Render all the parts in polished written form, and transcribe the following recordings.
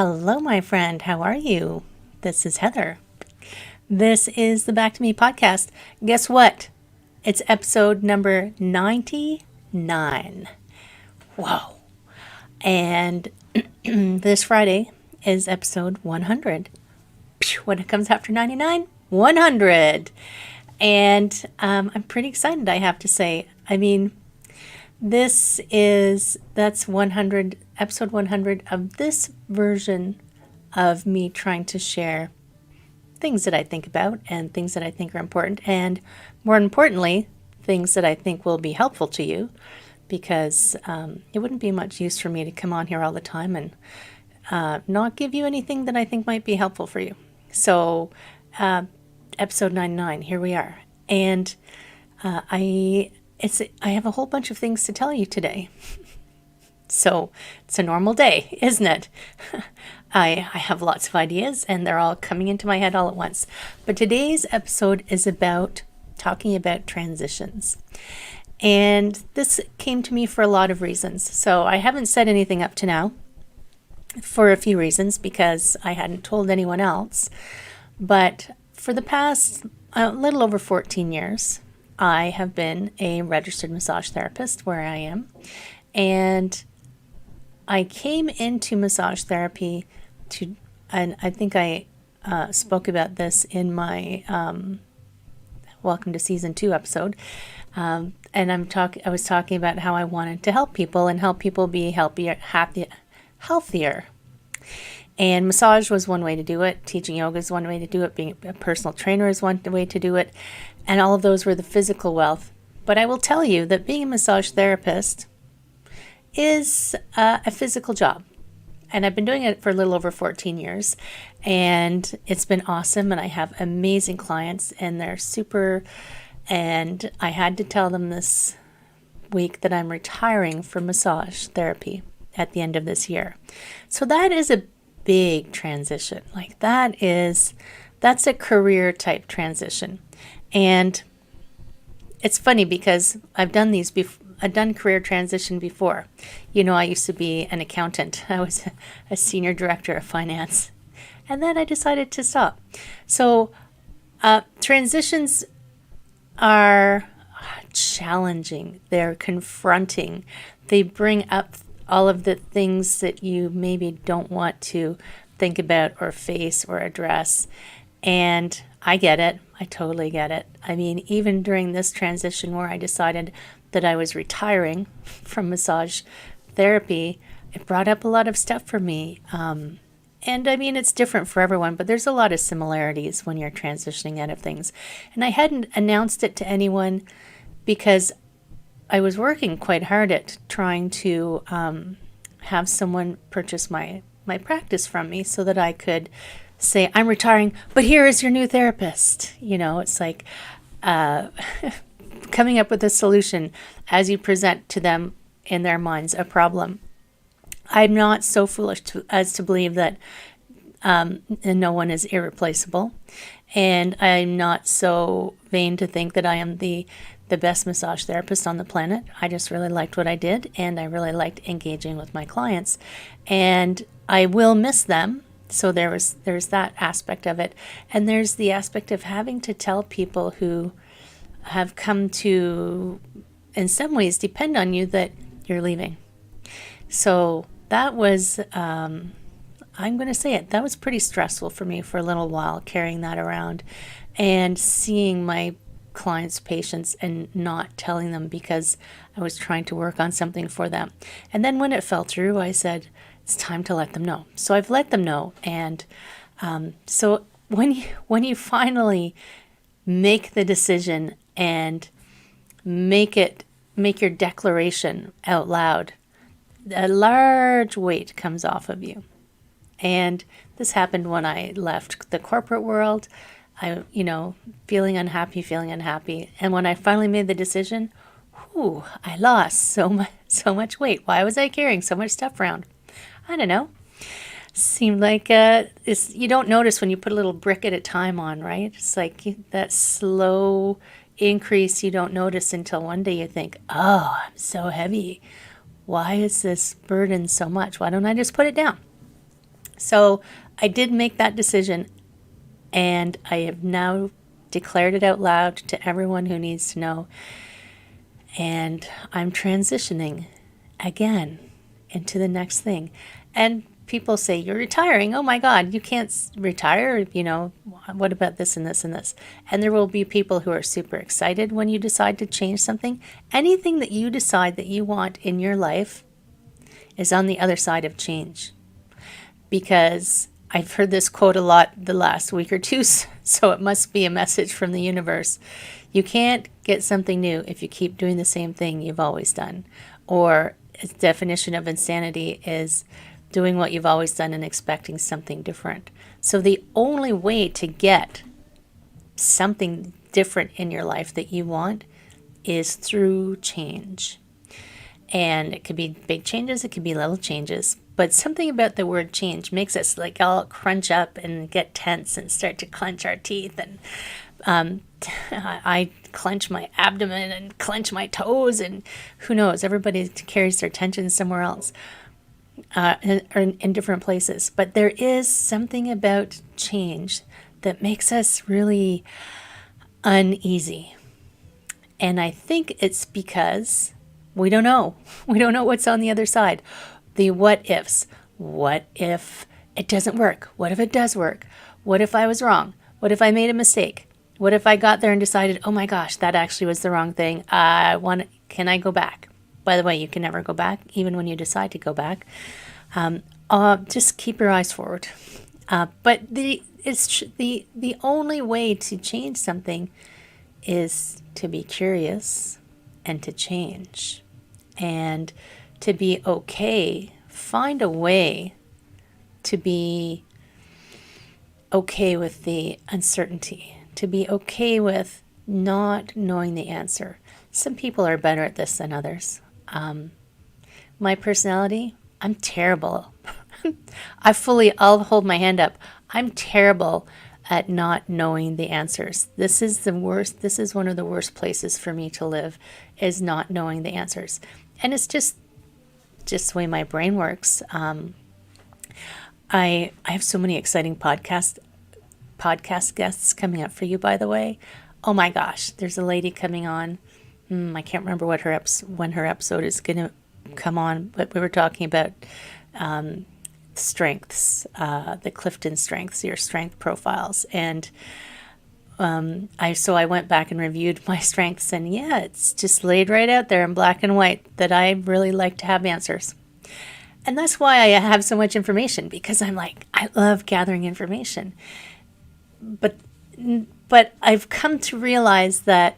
Hello, my friend. How are you? This is Heather. This is the Back to Me podcast. Guess what? It's episode number 99. Whoa. And this Friday is episode 100. When it comes after 99, 100. And I'm pretty excited, I have to say. I mean, that's 100, episode 100 of this version of me trying to share things that I think about and things that I think are important, and more importantly, things that I think will be helpful to you, because it wouldn't be much use for me to come on here all the time and not give you anything that I think might be helpful for you. So, episode 99, here we are. And I have a whole bunch of things to tell you today. So it's a normal day, isn't it? I have lots of ideas and they're all coming into my head all at once. But today's episode is about talking about transitions. And this came to me for a lot of reasons. So I haven't said anything up to now for a few reasons because I hadn't told anyone else. But for the past little over 14 years, I have been a registered massage therapist where I am. And I came into massage therapy and I think I spoke about this in my Welcome to Season 2 episode. And I was talking about how I wanted to help people and help people be healthier. And massage was one way to do it. Teaching yoga is one way to do it. Being a personal trainer is one way to do it. And all of those were the physical wealth. But I will tell you that being a massage therapist is a physical job. And I've been doing it for a little over 14 years. And it's been awesome. And I have amazing clients. And they're super. And I had to tell them this week that I'm retiring from massage therapy at the end of this year. So that is a big transition. Like that's a career type transition. And it's funny because I've done these before. I've done career transition before. You know, I used to be an accountant. I was a senior director of finance. And then I decided to stop. So transitions are challenging. They're confronting. They bring up all of the things that you maybe don't want to think about or face or address. And I get it. I totally get it. I mean, even during this transition where I decided that I was retiring from massage therapy, it brought up a lot of stuff for me. And I mean, it's different for everyone, but there's a lot of similarities when you're transitioning out of things. And I hadn't announced it to anyone because I was working quite hard at trying to have someone purchase my practice from me so that I could say, I'm retiring, but here is your new therapist. You know, it's like coming up with a solution as you present to them in their minds a problem. I'm not so foolish as to believe that no one is irreplaceable. And I'm not so vain to think that I am the best massage therapist on the planet. I just really liked what I did, and I really liked engaging with my clients. And I will miss them. So there's that aspect of it. And there's the aspect of having to tell people who have come to, in some ways, depend on you that you're leaving. So that was, I'm going to say it, that was pretty stressful for me for a little while, carrying that around and seeing my clients' patients and not telling them because I was trying to work on something for them. And then when it fell through, I said, it's time to let them know. So I've let them know. And so when you finally make the decision and make your declaration out loud, a large weight comes off of you. And this happened when I left the corporate world. Feeling unhappy. And when I finally made the decision, I lost so much weight. Why was I carrying so much stuff around? I don't know. Seemed like you don't notice when you put a little brick at a time on, right? It's like that slow increase you don't notice until one day you think, oh, I'm so heavy. Why is this burden so much? Why don't I just put it down? So I did make that decision, and I have now declared it out loud to everyone who needs to know. And I'm transitioning again into the next thing. And people say, you're retiring. Oh my God, you can't retire. What about this and this and this? And there will be people who are super excited when you decide to change something. Anything that you decide that you want in your life is on the other side of change. Because I've heard this quote a lot the last week or two, so it must be a message from the universe. You can't get something new if you keep doing the same thing you've always done. Or its definition of insanity is doing what you've always done and expecting something different. So the only way to get something different in your life that you want is through change. And it could be big changes, it could be little changes. But something about the word change makes us like all crunch up and get tense and start to clench our teeth. And I clench my abdomen and clench my toes, and who knows, everybody carries their tension somewhere else, or in different places. But there is something about change that makes us really uneasy. And I think it's because we don't know. We don't know what's on the other side. The what ifs. What if it doesn't work? What if it does work? What if I was wrong? What if I made a mistake? What if I got there and decided, oh my gosh, that actually was the wrong thing. Can I go back? By the way, you can never go back, even when you decide to go back. Just keep your eyes forward. But the only way to change something is to be curious and to change and to be okay. Find a way to be okay with the uncertainty, to be okay with not knowing the answer. Some people are better at this than others. My personality, I'm terrible. I'll hold my hand up. I'm terrible at not knowing the answers. This is the worst. This is one of the worst places for me to live, is not knowing the answers. And it's just the way my brain works. I have so many exciting podcast guests coming up for you, by the way. Oh my gosh, there's a lady coming on. I can't remember when her episode is going to come on, but we were talking about strengths, the Clifton strengths, your strength profiles. And I went back and reviewed my strengths, and yeah, it's just laid right out there in black and white that I really like to have answers. And that's why I have so much information, because I love gathering information. But I've come to realize that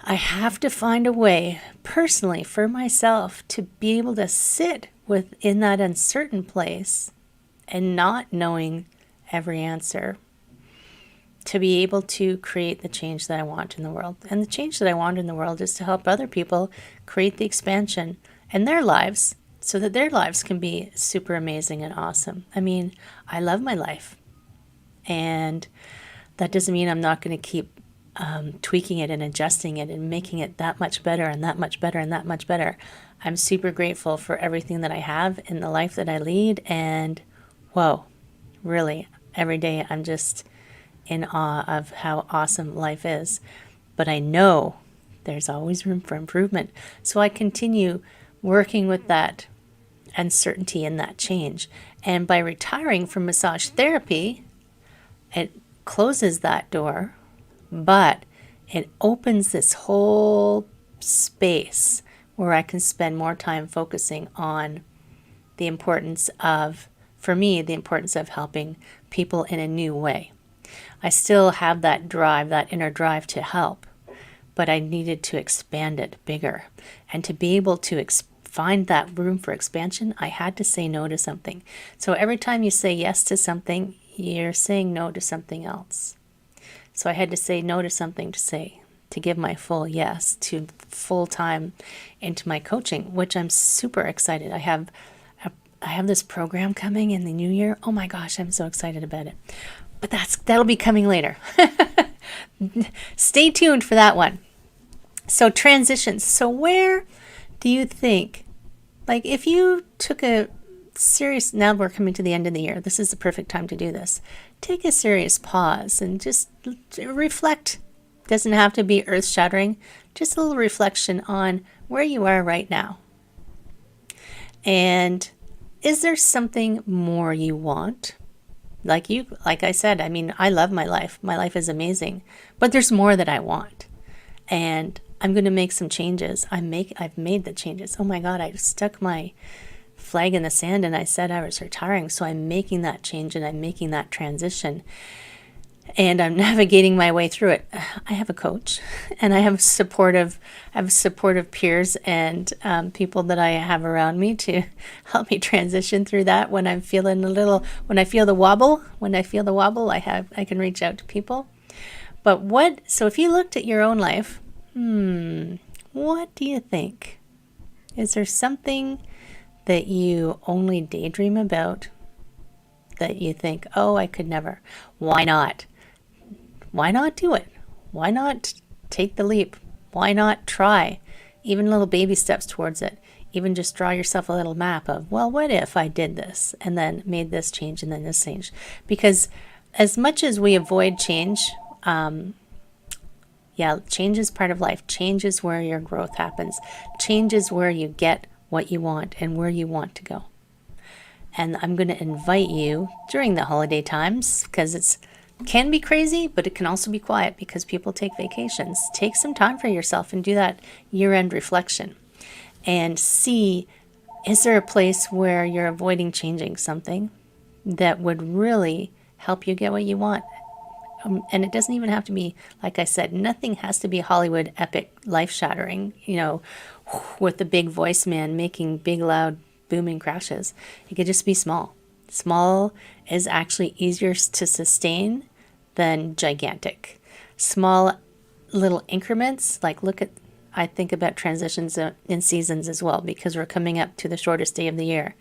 I have to find a way personally for myself to be able to sit within that uncertain place and not knowing every answer, to be able to create the change that I want in the world. And the change that I want in the world is to help other people create the expansion in their lives so that their lives can be super amazing and awesome. I mean, I love my life. And that doesn't mean I'm not going to keep tweaking it and adjusting it and making it that much better and that much better and that much better. I'm super grateful for everything that I have in the life that I lead. And whoa, really, every day I'm just in awe of how awesome life is. But I know there's always room for improvement. So I continue working with that uncertainty and that change. And by retiring from massage therapy, it closes that door, but it opens this whole space where I can spend more time focusing on the importance of, for me, the importance of helping people in a new way. I still have that drive, that inner drive to help, but I needed to expand it bigger. And to be able to find that room for expansion, I had to say no to something. So every time you say yes to something, you're saying no to something else. So I had to say no to something to give my full yes to full time into my coaching, which I'm super excited. I have this program coming in the new year. Oh my gosh, I'm so excited about it. But that'll be coming later. Stay tuned for that one. So transitions. So where do you think, like if you took a serious, now we're coming to the end of the year. This is the perfect time to do this. Take a serious pause and just reflect. Doesn't have to be earth-shattering, just a little reflection on where you are right now. And is there something more you want? Like I said, I mean, I love my life. My life is amazing, but there's more that I want. And I'm going to make some changes. I've made the changes. Oh my God, I stuck my flag in the sand and I said I was retiring. So I'm making that change and I'm making that transition. And I'm navigating my way through it. I have a coach, and I have supportive peers and people that I have around me to help me transition through that. When I'm feeling when I feel the wobble, I can reach out to people. But so if you looked at your own life, what do you think? Is there something that you only daydream about that you think, oh, I could never? Why not? Why not do it? Why not take the leap? Why not try? Even little baby steps towards it. Even just draw yourself a little map of, well, what if I did this and then made this change and then this change? Because as much as we avoid change, change is part of life. Change is where your growth happens. Change is where you get what you want and where you want to go. And I'm going to invite you during the holiday times, because it can be crazy, but it can also be quiet because people take vacations. Take some time for yourself and do that year-end reflection and see, is there a place where you're avoiding changing something that would really help you get what you want? And it doesn't even have to be, like I said, nothing has to be Hollywood epic, life-shattering, with the big voice man making big, loud, booming crashes. It could just be small. Small is actually easier to sustain than gigantic. Small little increments, I think about transitions in seasons as well, because we're coming up to the shortest day of the year.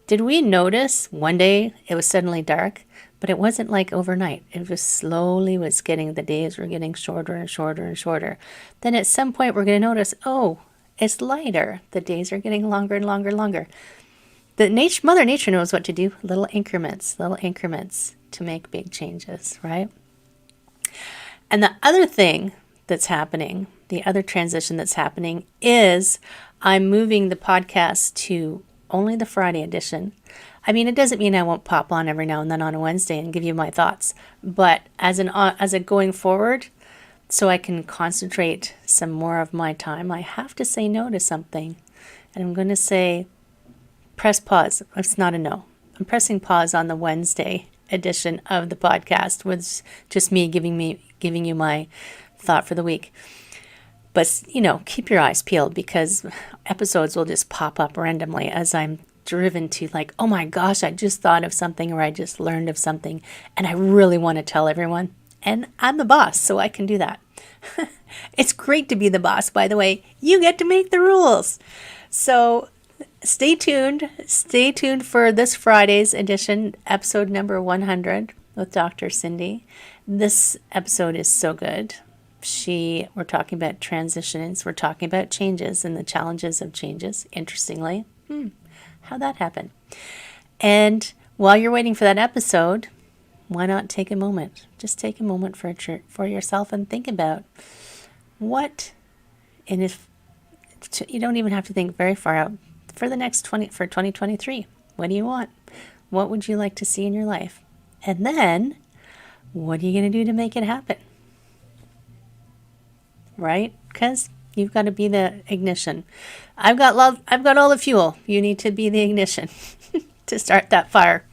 Did we notice one day it was suddenly dark, but it wasn't like overnight. It just slowly the days were getting shorter and shorter and shorter. Then at some point we're going to notice, oh, it's lighter. The days are getting longer and longer and longer. Mother Nature knows what to do. Little increments to make big changes, right? And the other thing that's happening, the other transition that's happening, is I'm moving the podcast to only the Friday edition. I mean, it doesn't mean I won't pop on every now and then on a Wednesday and give you my thoughts, but as a going forward, so I can concentrate some more of my time, I have to say no to something. And I'm going to say, press pause. It's not a no. I'm pressing pause on the Wednesday edition of the podcast with just me giving you my thought for the week. But, keep your eyes peeled, because episodes will just pop up randomly as I'm driven to oh my gosh, I just thought of something, or I just learned of something and I really want to tell everyone. And I'm the boss, so I can do that. It's great to be the boss, by the way. You get to make the rules. So stay tuned. Stay tuned for this Friday's edition, episode number 100 with Dr. Cindy. This episode is so good. We're talking about transitions. We're talking about changes and the challenges of changes. Interestingly, how'd that happen? And while you're waiting for that episode, why not take a moment? Just take a moment for yourself and think about and if you don't even have to think very far out, for 2023, what do you want? What would you like to see in your life? And then, what are you going to do to make it happen? Right? Because you've got to be the ignition. I've got all the fuel. You need to be the ignition to start that fire.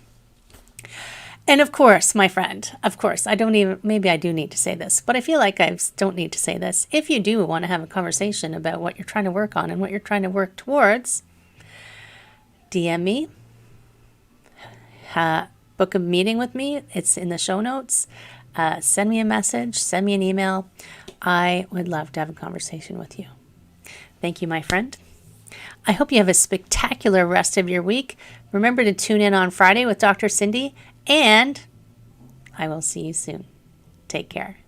And of course, my friend, maybe I do need to say this, but I feel like I don't need to say this. If you do want to have a conversation about what you're trying to work on and what you're trying to work towards, DM me, book a meeting with me. It's in the show notes. Send me a message, send me an email. I would love to have a conversation with you. Thank you, my friend. I hope you have a spectacular rest of your week. Remember to tune in on Friday with Dr. Cindy, and I will see you soon. Take care.